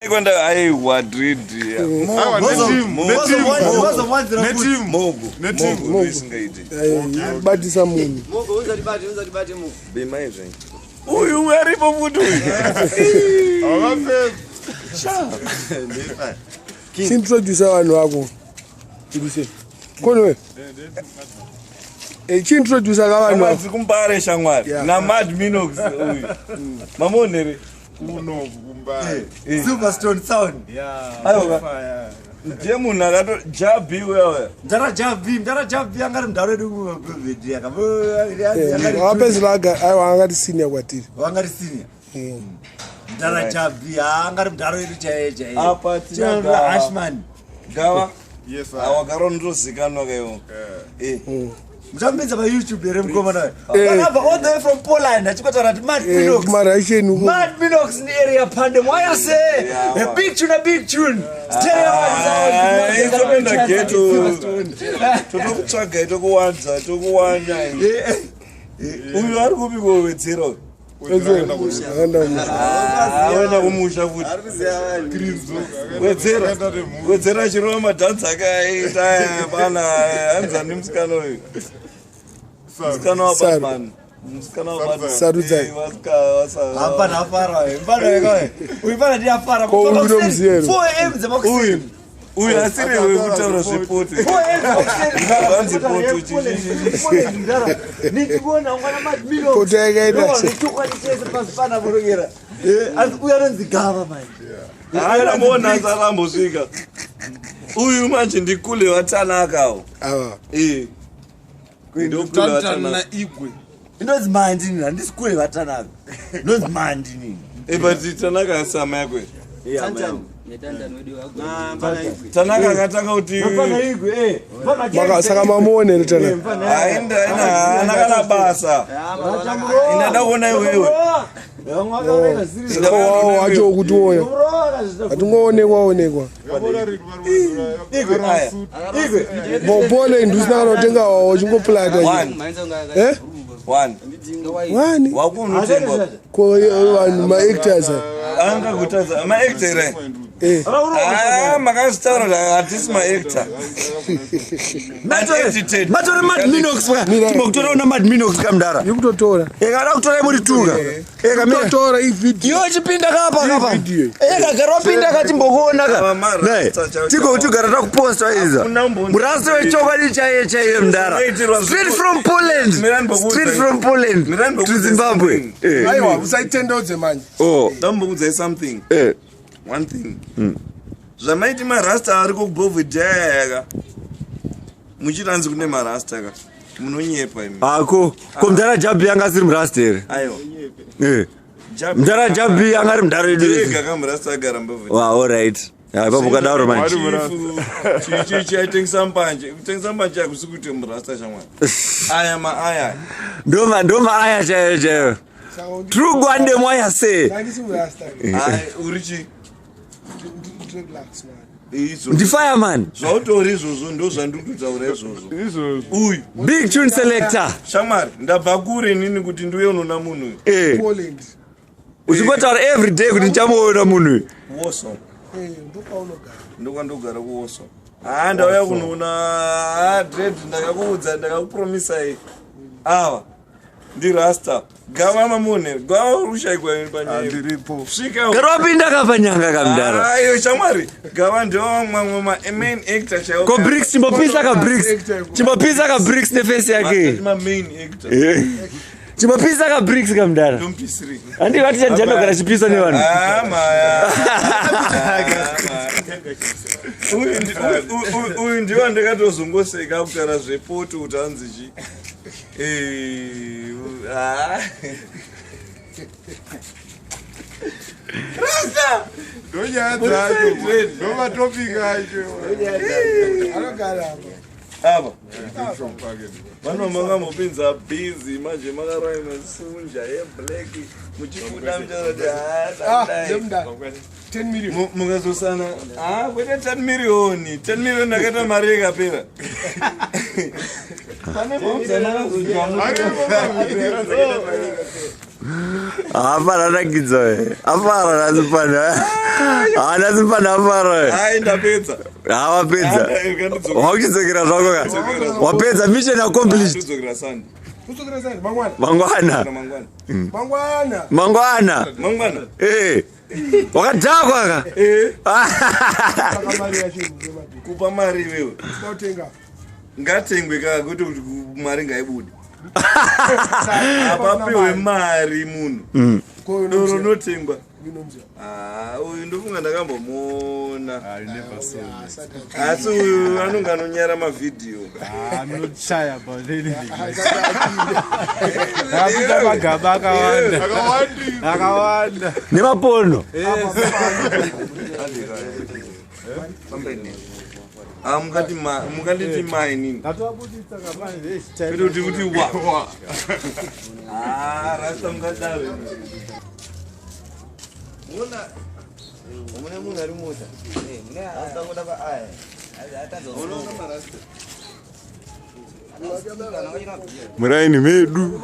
Kwenda ai Madrid. Mogo isingaiti. Batisa munhu. Mogo uzalibate Mogo. Bema izvo. Uyu aripo futi uyu. Introduce vanhu vako. Chiduse. Konwe. Introduce vanhu vako. Kumbare shamwari. Na Mad Minox uyu. Mamonere. Uno kumbare. Superstone sound. Ayo. Jemu nagato Jabi wewe. Ndara Jabi angari mdaro edu video yakabo. Wapezilaga ayo angati senior kwatiri. Wangari senior. Ndara Jabi angari mdaro edu chaye. Apa tina Ashman. Gawa. Yes sir. Awagaro ndozikanwa kayo. Mzambinza pa YouTube ere mkoma nawe. Wanaba all the way from Poland achikotara ti Mad Minox. Mad Minox ni area pande mwaya se. A big tune. Stereo sound. Izopenda geto. Totokutsvaga itokuwanza tokuwanya. Uyu ari kupi kowedzera. Awena kumusha futi. Wedzera chirova madhanza akaita bana hanzani musikana uyu. Musikana wa Batman. Musikana wa Batman. Sarudzai. Hapa na fara wewe. Mbona wewe? Uipana dia fara. 4 AM zamakusini. Uyu asiri wewe kutaura zvepoti. 4 AM. Nichibona ungana Mad Minox. Poto yakaita. Nichukwanise pasipana vorogera. Asi uyarenzi gava manje. Haina mona azarambosvika. Uyu manje ndikule watanakawo. Awa. Ndokutana igwe. Inonzi mandi nini handisikule vatanaka. Inonzi mandi nini. But Tanaka sama yakwe. Tanaka akatanga kuti Mfana igwe Saka mamuonere tana. Aenda anakana basa. Inada kuona iwewe. Wao wacho kutuoya. Atungoonekwa. Bopole indusina notenga wao chingoplata. One. Wakunotenga. Ko vanhu ma actors. Anga kutaza ma actor. Makasitaura hatisi maactor. Matora Mad Minox wa. Timokutora una Mad Minox kamdara. Yikutotora. Ekada kutora muri tunga. Kutotora ivideo. Yo chipinda kapa. Garwa pinda kati mbokuona ka. Nae. Tiko gara takuposta iza. Murasi wechokwadi chaye mdara. Straight from Poland. To Zimbabwe. Aiwa usaitendodze manje. Ndambokudza something. One thing. Zvamaiti marasta ari kubhovhidhaya muchiranzi kune marasta ka munonyepa imi ako komdara Jabi anga siri murasta here aiwa mdara Jabi anga ri mdaro yedu kamurasta agara mbovhidhaya wow all right papo kadaro manje chichi aitengesa mbanje kutengesa mbanje akusi kuti murasta shamwari aya ndoma aya chayo true gwande mwaya se urichi ndi fireman zvautori izvozvo ndo zvandikutaura izvozvo uyu big tune selector shamwari ndabva kure nini kuti ndiuye unona munhu Poland. uchingotaura every day kuti ndichamuona munhu Warsaw ndokwandogara kuWarsaw ndauya kunoona dread ndakakuudza ndakakupromisai ava ndirasta gava mamone gava rushaikwa ndiripo. garwapinda kapanyanga kamdara ayo shamwari gava ndewamwe main actor chaiwo ko bricks chimbopisa ka bricks neface yake main actor chimbopisa ka bricks kamdara dompisiri handivati chandinogara chipisa nevanhu uyu ndiwo ndakatozongoseka kutaura zvepoto kuti hanzi chi Rasta! Ndonyaya dzacho. Ndomatopiki acho. Ava. Vanomanga mupinza busy manje makarai masunja yeblack muchibuda mchara 10 million. mungazosana kwete 10 million ndakaita mari yakapera pane bomza nakazojana Hapana nakidza wewe. Hapana nasipana. Nasipana hapana. Hai ndapedza. Wapedza. Wakuchidzokera zvako ka. Wapedza mission accomplished. Kudzokera Sunday. Kudzokera Sunday mangwana. Mangwana. Wakadhakwa ka. Kupa mari wewe. Ngatengwe kaka kuti mari ngaibude. Apapiwe mari munhu. Doro notengwa. Uyu ndofunga ndakambomona. Asi uyu anonga anonyara mavidhiyo. I'm not shy about anything. Napita magaba akawanda. Nemapono. Mukanditi mai nini? Kuti wa. Rasta mukadawe. Muna munhu ari mota. Rasta ngoda pa aya. Unoona marasta. Muraini medu.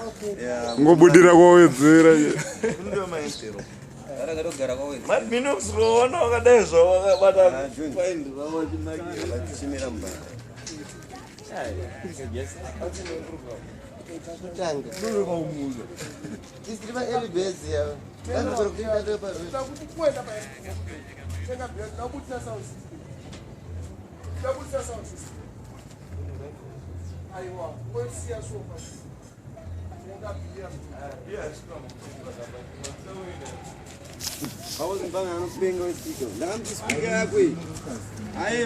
Ngobudira kwawedzera. Ndio maestero. Minox roona wakadai zvawakabata find vamachinagira vachishimira mbara. I wasn't banging on being going to speak. Now I'm just speaking that way. I